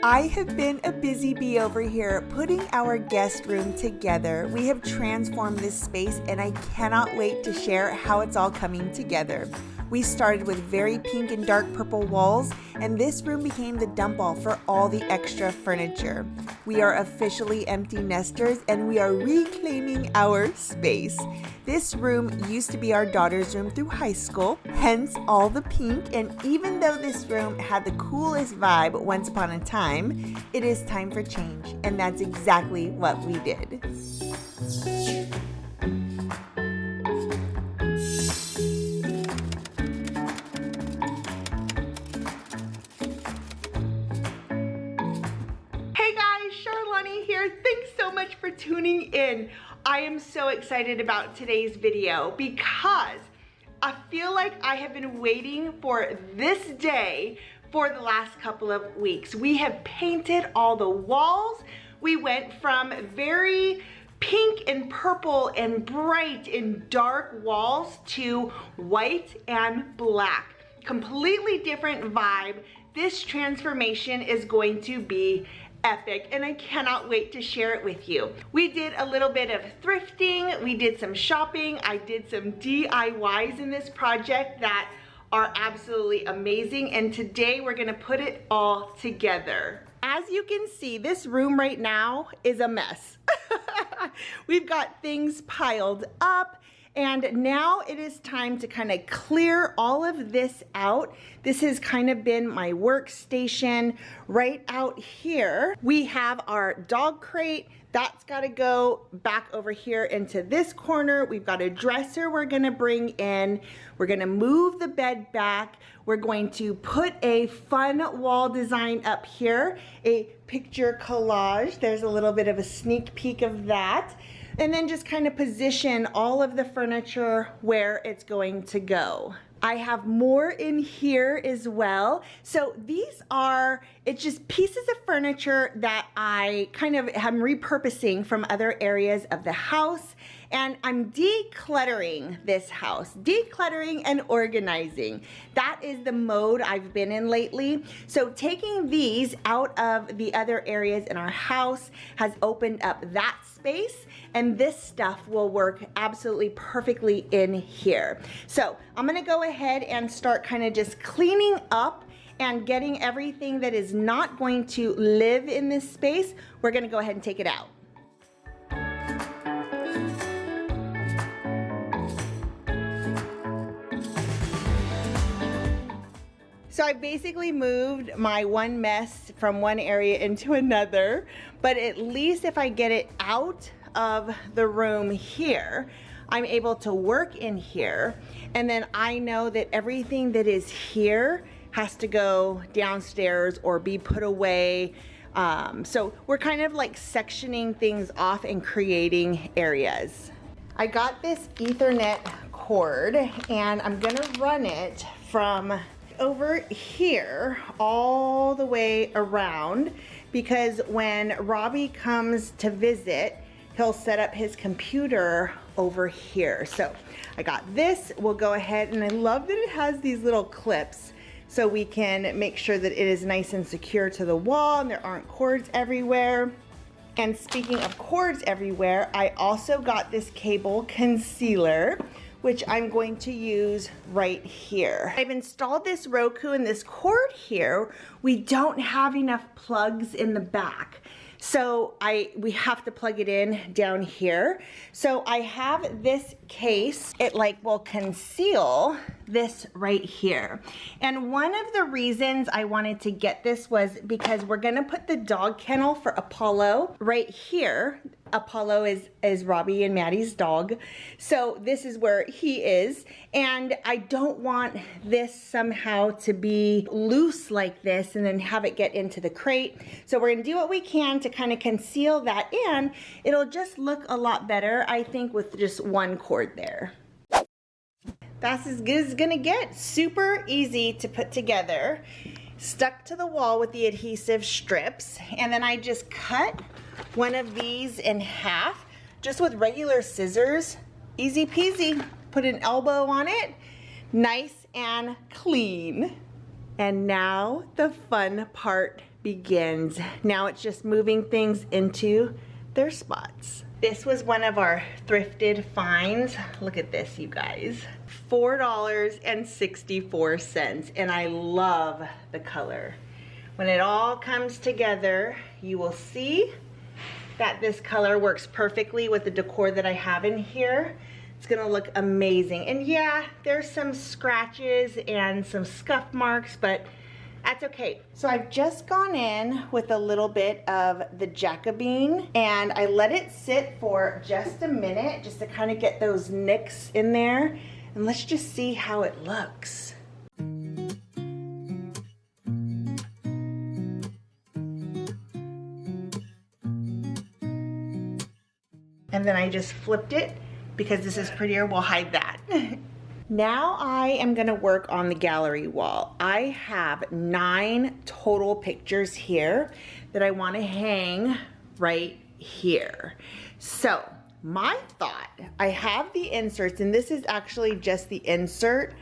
I have been a busy bee over here putting our guest room together. We have transformed this space and I cannot wait to share how it's all coming together. We started with very pink and dark purple walls, and this room became the dump all for all the extra furniture. We are officially empty nesters and we are reclaiming our space. This room used to be our daughter's room through high school, hence all the pink, and even though this room had the coolest vibe once upon a time, it is time for change, and that's exactly what we did. Charlani here. Thanks so much for tuning in. I am so excited about today's video because I feel like I have been waiting for this day for the last couple of weeks. We have painted all the walls. We went from very pink and purple and bright and dark walls to white and black. Completely different vibe. This transformation is going to be epic, and I cannot wait to share it with you. We did a little bit of thrifting, we did some shopping, I did some DIYs in this project that are absolutely amazing, and today we're gonna put it all together. As you can see, this room right now is a mess. We've got things piled up, and now it is time to kind of clear all of this out. This has kind of been my workstation. Right out here, we have our dog crate. That's gotta go back over here into this corner. We've got a dresser we're gonna bring in. We're gonna move the bed back. We're going to put a fun wall design up here, a picture collage. There's a little bit of a sneak peek of that. And then just kind of position all of the furniture where it's going to go. I have more in here as well. So these are, it's just pieces of furniture that I kind of am repurposing from other areas of the house. And I'm decluttering this house, decluttering and organizing. That is the mode I've been in lately. So taking these out of the other areas in our house has opened up that space, and this stuff will work absolutely perfectly in here. So I'm gonna go ahead and start kind of just cleaning up and getting everything that is not going to live in this space. We're gonna go ahead and take it out. So I basically moved my one mess from one area into another, but at least if I get it out of the room here, I'm able to work in here, and then I know that everything that is here has to go downstairs or be put away. So we're kind of like sectioning things off and creating areas. I got this Ethernet cord and I'm gonna run it from over here all the way around, because when Robbie comes to visit, he'll set up his computer over here. So I got this. We'll go ahead, and I love that it has these little clips so we can make sure that it is nice and secure to the wall and there aren't cords everywhere. And speaking of cords everywhere, I also got this cable concealer, which I'm going to use right here. I've installed this Roku and this cord here. We don't have enough plugs in the back, so we have to plug it in down here. So I have this case. It like will conceal this right here. And one of the reasons I wanted to get this was because we're gonna put the dog kennel for Apollo right here. Apollo is Robbie and Maddie's dog. So this is where he is. And I don't want this somehow to be loose like this and then have it get into the crate. So we're gonna do what we can to kind of conceal that in. It'll just look a lot better, I think, with just one cord there. That's as good as it's gonna get. Super easy to put together. Stuck to the wall with the adhesive strips. And then I just cut one of these in half, just with regular scissors. Easy peasy. Put an elbow on it. Nice and clean. And now the fun part begins. Now it's just moving things into their spots. This was one of our thrifted finds. Look at this, you guys. $4.64, and I love the color. When it all comes together, you will see that this color works perfectly with the decor that I have in here. It's gonna look amazing. And yeah, there's some scratches and some scuff marks, but that's okay. So I've just gone in with a little bit of the Jacobine, and I let it sit for just a minute just to kind of get those nicks in there. And let's just see how it looks. And then I just flipped it because this is prettier. We'll hide that. Now I am gonna work on the gallery wall. I have 9 total pictures here that I wanna hang right here. So my thought, I have the inserts, and this is actually just the insert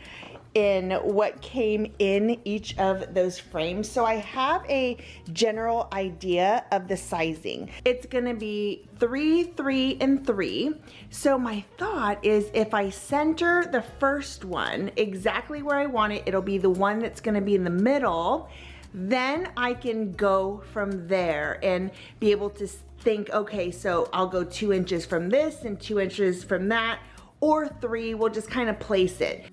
in what came in each of those frames. So I have a general idea of the sizing. It's gonna be 3, 3, and 3. So my thought is if I center the first one exactly where I want it, it'll be the one that's gonna be in the middle. Then I can go from there and be able to think, okay, so I'll go 2 inches from this and 2 inches from that, or 3, we'll just kind of place it.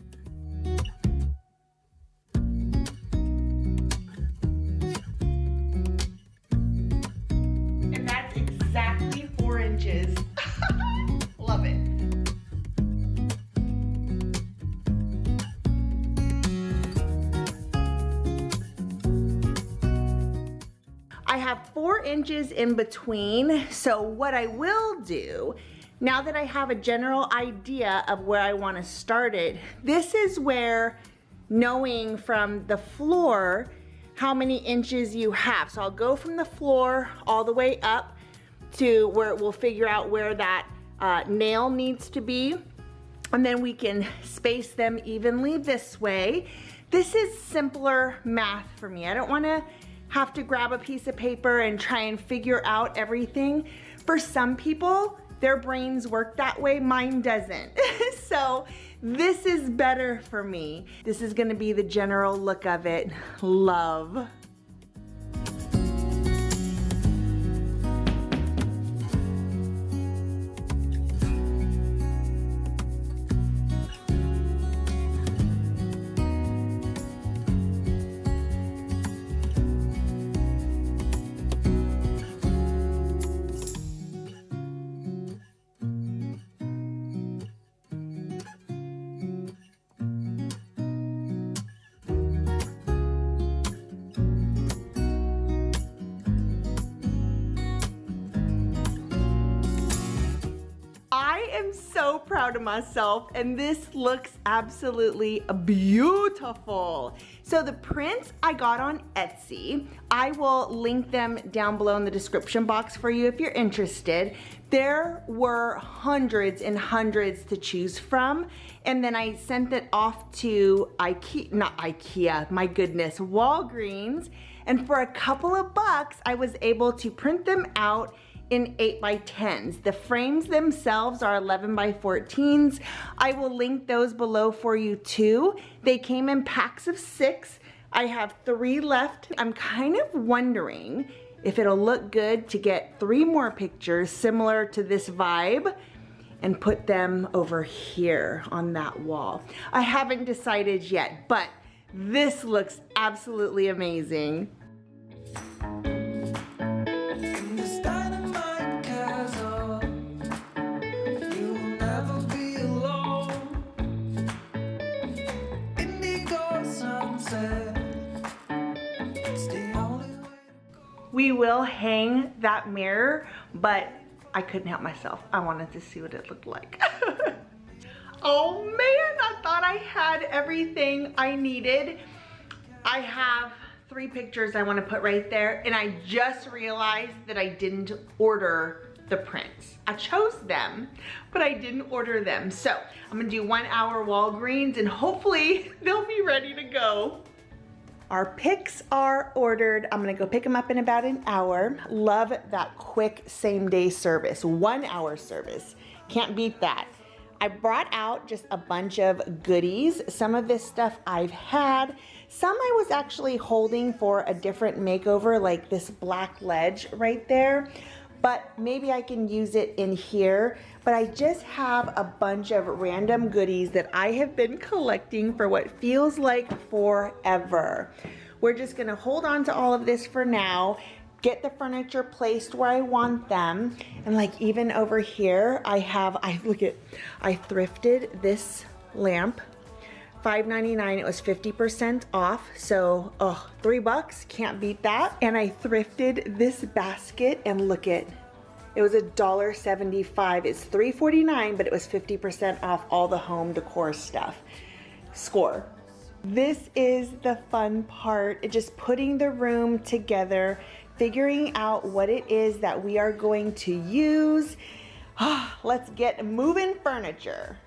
And that's exactly 4 inches. Love it. I have 4 inches in between, so what I will do, now that I have a general idea of where I want to start it, this is where knowing from the floor how many inches you have. So I'll go from the floor all the way up to where we'll figure out where that nail needs to be, and then we can space them evenly this way. This is simpler math for me. I don't want to have to grab a piece of paper and try and figure out everything. For some people, their brains work that way, mine doesn't. So this is better for me. This is gonna be the general look of it. Love. I am so proud of myself, and this looks absolutely beautiful. So the prints I got on Etsy, I will link them down below in the description box for you if you're interested. There were hundreds and hundreds to choose from, and then I sent it off to Walgreens, and for a couple of bucks, I was able to print them out in 8x10s. The frames themselves are 11x14s. I will link those below for you too. They came in packs of 6. I have 3 left. I'm kind of wondering if it'll look good to get 3 more pictures similar to this vibe and put them over here on that wall. I haven't decided yet, but this looks absolutely amazing. We will hang that mirror, but I couldn't help myself. I wanted to see what it looked like. Oh man, I thought I had everything I needed. I have 3 pictures I want to put right there, and I just realized that I didn't order the prints. I chose them, but I didn't order them. So I'm gonna do 1 hour Walgreens, and hopefully they'll be ready to go. Our picks are ordered. I'm gonna go pick them up in about an hour. Love that quick same day service, 1 hour service. Can't beat that. I brought out just a bunch of goodies. Some of this stuff I've had. Some I was actually holding for a different makeover, like this black ledge right there. But maybe I can use it in here. But I just have a bunch of random goodies that I have been collecting for what feels like forever. We're just gonna hold on to all of this for now, get the furniture placed where I want them. And like even over here, I thrifted this lamp. $5.99, it was 50% off, so $3, can't beat that. And I thrifted this basket, and look it was $1.75. It's $3.49, but it was 50% off all the home decor stuff. Score. This is the fun part, just putting the room together, figuring out what it is that we are going to use. Let's get moving furniture.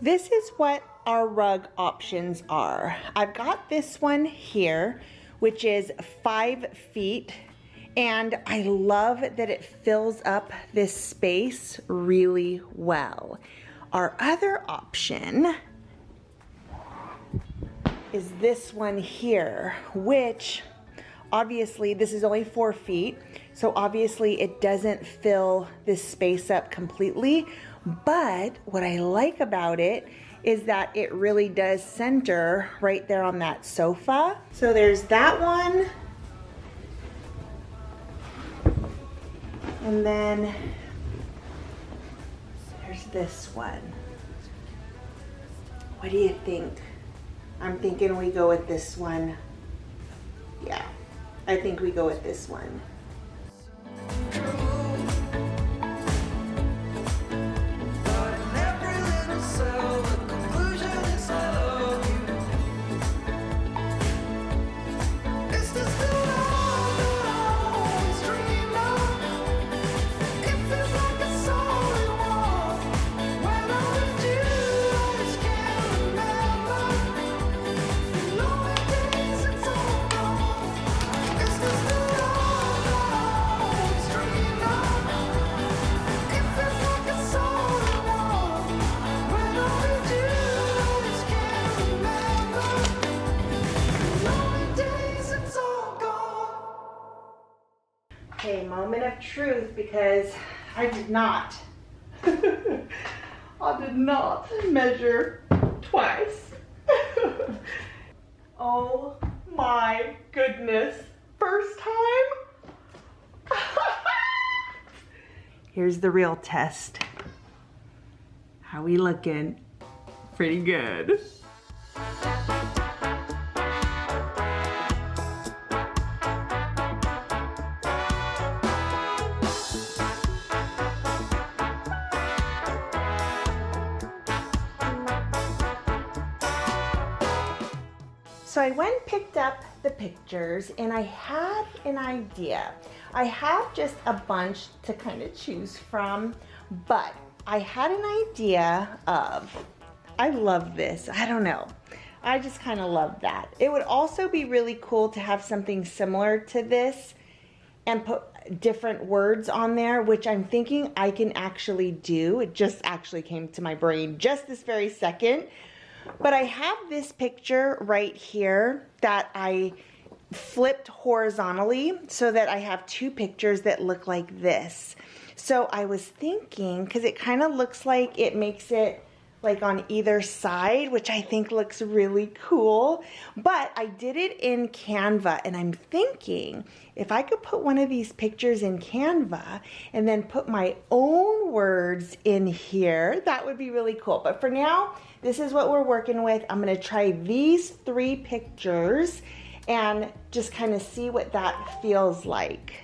This is what our rug options are. I've got this one here, which is 5 feet, and I love that it fills up this space really well. Our other option is this one here, which obviously this is only 4 feet, so obviously it doesn't fill this space up completely. But what I like about it is that it really does center right there on that sofa. So there's that one. And then there's this one. What do you think? I'm thinking we go with this one. Yeah, I think we go with this one. Okay, moment of truth, because I did not measure twice. Oh my goodness. First time? Here's the real test. How we looking? Pretty good. So I went and picked up the pictures, and I had an idea. I have just a bunch to kind of choose from, but I had an idea of, I love this, I don't know. I just kind of love that. It would also be really cool to have something similar to this and put different words on there, which I'm thinking I can actually do. It just actually came to my brain just this very second. But I have this picture right here that I flipped horizontally so that I have 2 pictures that look like this. So I was thinking, because it kind of looks like it makes it like on either side, which I think looks really cool. But I did it in Canva, and I'm thinking if I could put one of these pictures in Canva and then put my own words in here, that would be really cool. But for now, this is what we're working with. I'm gonna try these 3 pictures and just kind of see what that feels like.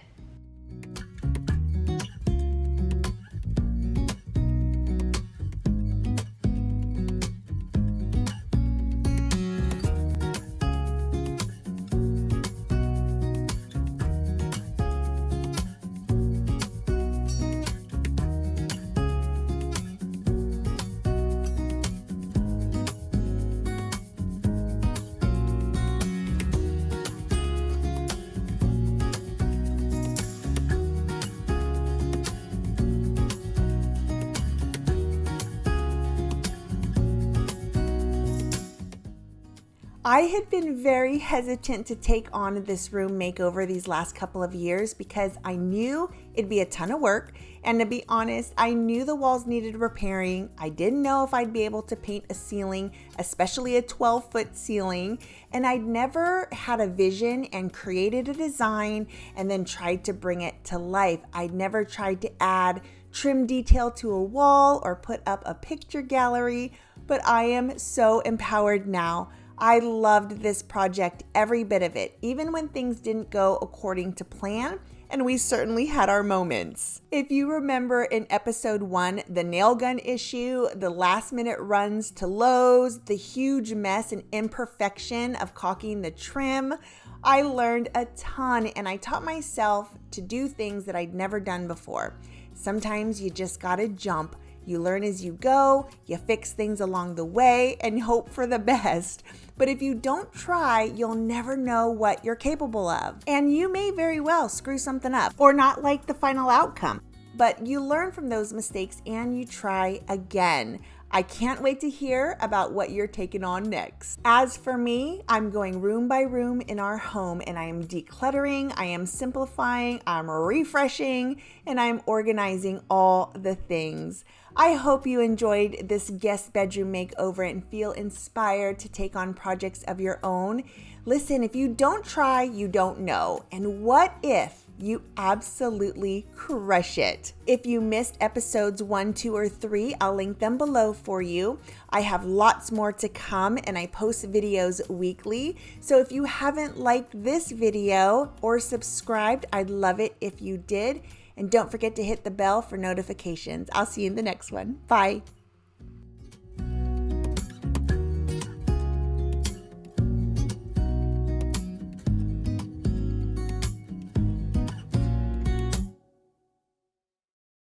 I had been very hesitant to take on this room makeover these last couple of years because I knew it'd be a ton of work, and to be honest, I knew the walls needed repairing. I didn't know if I'd be able to paint a ceiling, especially a 12-foot ceiling, and I'd never had a vision and created a design and then tried to bring it to life. I'd never tried to add trim detail to a wall or put up a picture gallery, but I am so empowered now. I loved this project, every bit of it, even when things didn't go according to plan, and we certainly had our moments. If you remember in episode 1, the nail gun issue, the last minute runs to Lowe's, the huge mess and imperfection of caulking the trim, I learned a ton, and I taught myself to do things that I'd never done before. Sometimes you just gotta jump. You learn as you go, you fix things along the way, and hope for the best. But if you don't try, you'll never know what you're capable of. And you may very well screw something up or not like the final outcome. But you learn from those mistakes and you try again. I can't wait to hear about what you're taking on next. As for me, I'm going room by room in our home, and I am decluttering, I am simplifying, I'm refreshing, and I'm organizing all the things. I hope you enjoyed this guest bedroom makeover and feel inspired to take on projects of your own. Listen, if you don't try, you don't know. And what if you absolutely crush it? If you missed episodes 1, 2, or 3, I'll link them below for you. I have lots more to come, and I post videos weekly. So if you haven't liked this video or subscribed, I'd love it if you did. And don't forget to hit the bell for notifications. I'll see you in the next one. Bye.